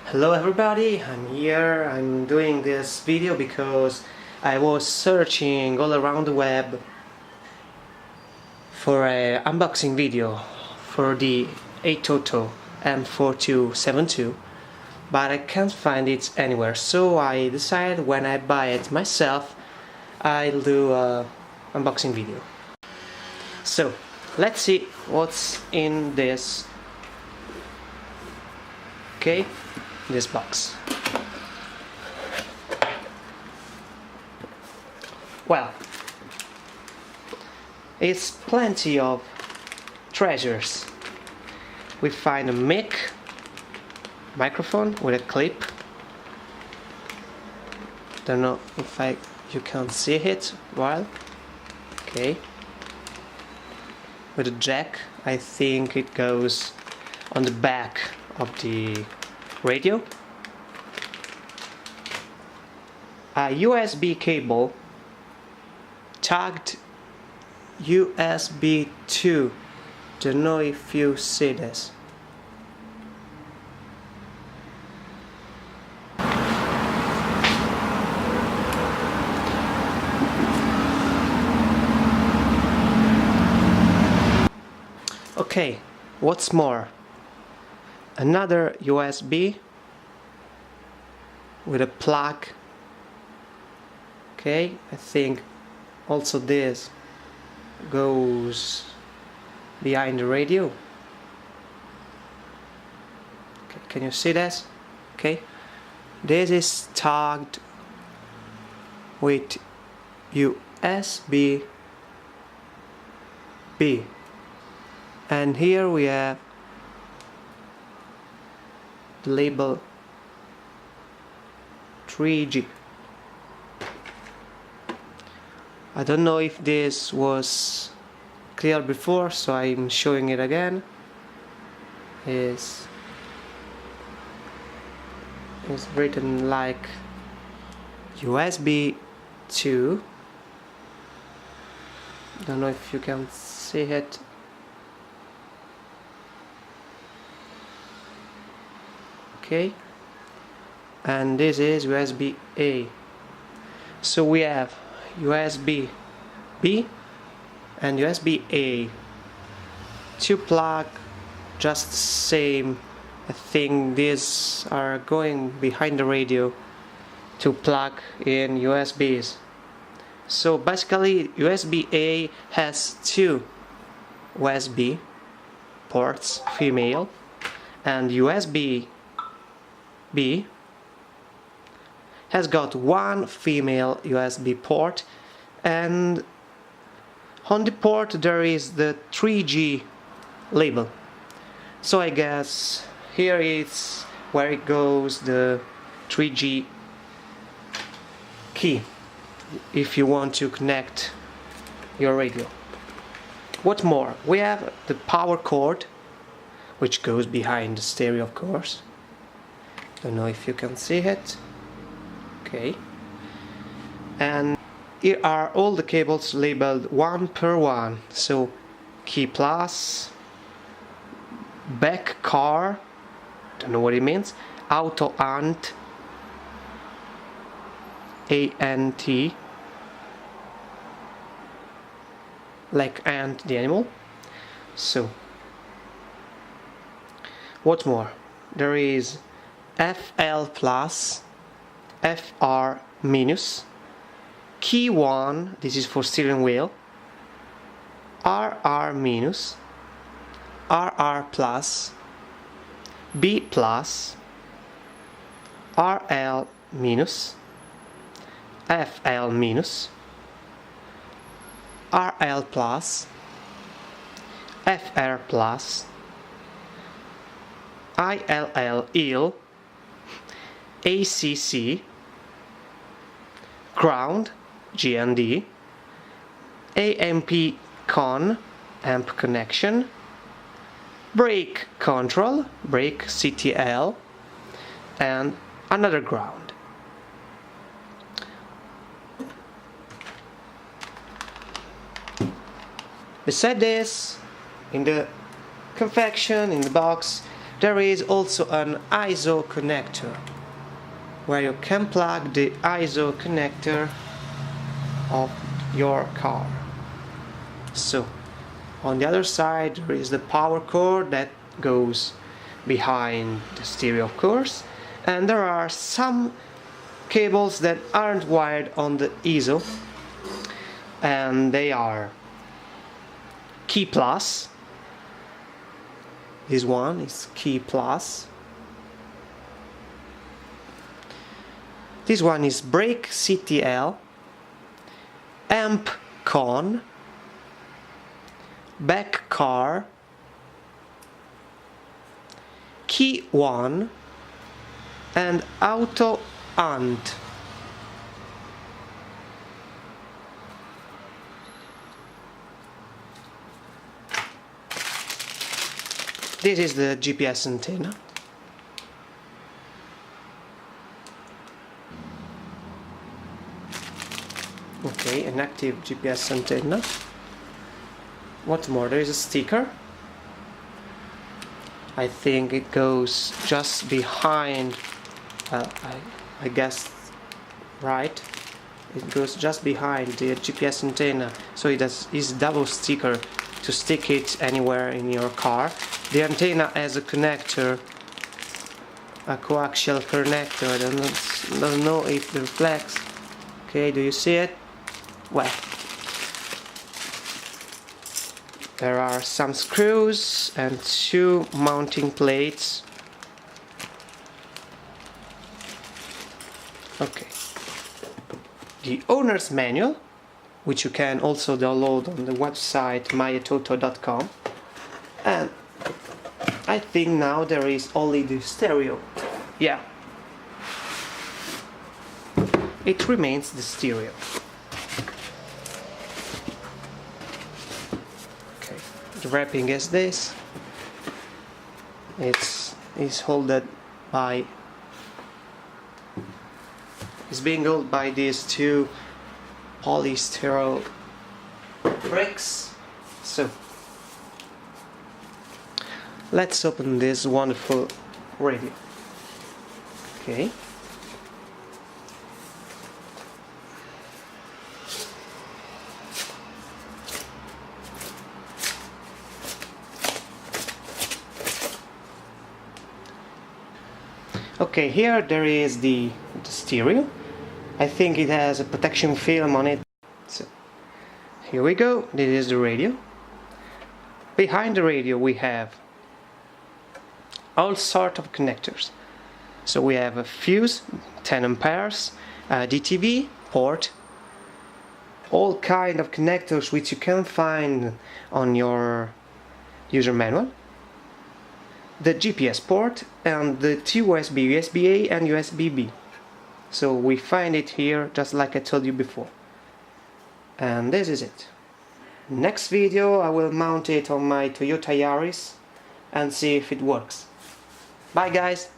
Hello everybody, I'm here. I'm doing this video because I was searching all around the web for an unboxing video for the Atoto M4272, but I can't find it anywhere, so I decided when I buy it myself I'll do an unboxing video. So let's see what's in this this box. Well, it's plenty of treasures. We find a microphone with a clip. Don't know if you can see it well. Okay. With a jack, I think it goes on the back of the radio. A USB cable tagged USB 2. Don't know if you see this. Okay, what's more? Another USB with a plug. Okay, I think also this goes behind the radio. Okay, can you see this? Okay, this is tagged with USB B, and here we have the label 3G. I don't know if this was clear before, so I'm showing it again. It's written like USB 2. Don't know if you can see it. Okay, and this is USB A. So we have USB B and USB A. Two plug, just the same. I think these are going behind the radio to plug in USBs. So basically USB A has two USB ports, female, and USB B has got one female USB port, and on the port there is the 3G label. So I guess here is where it goes the 3G key if you want to connect your radio. What more? We have the power cord, which goes behind the stereo, of course. Don't know if you can see it. Okay, and here are all the cables labeled one per one. So key plus, back car, don't know what it means, auto ant, ANT, like ant the animal. So what more? There is FL plus, FR minus, key 1, this is for steering wheel, RR minus, RR plus, B plus, RL minus, FL minus, RL plus, FR plus, ILL, ACC, ground, GND, AMP con, amp connection, brake control, brake CTL, and another ground. Beside this, in the confection, in the box, there is also an ISO connector, where you can plug the ISO connector of your car. So, on the other side there is the power cord that goes behind the stereo, of course, and there are some cables that aren't wired on the ISO, and they are key plus. This one is key plus. This one is brake CTL, amp con, back car, key 1, and auto and. This is the GPS antenna. Okay, an active GPS antenna. What more? There is a sticker. I think it goes just behind, I guess, right? It goes just behind the GPS antenna, so it is double sticker to stick it anywhere in your car. The antenna has a connector, a coaxial connector. I don't know if it reflects. Okay, do you see it? Well, there are some screws and 2 mounting plates. Okay. The owner's manual, which you can also download on the website myatoto.com, and I think now there is only the stereo. Yeah, it remains the stereo. Okay, the wrapping is this. It's being held by these 2 polystyrene bricks. So let's open this wonderful radio. Okay. Okay, here there is the stereo. I think it has a protection film on it. So here we go. This is the radio. Behind the radio we have all sort of connectors. So we have a fuse, 10 amperes, a DTV port, all kind of connectors which you can find on your user manual, the GPS port, and the 2 USB, USB-A and USB-B. So we find it here just like I told you before. And this is it. Next video I will mount it on my Toyota Yaris and see if it works. Bye guys!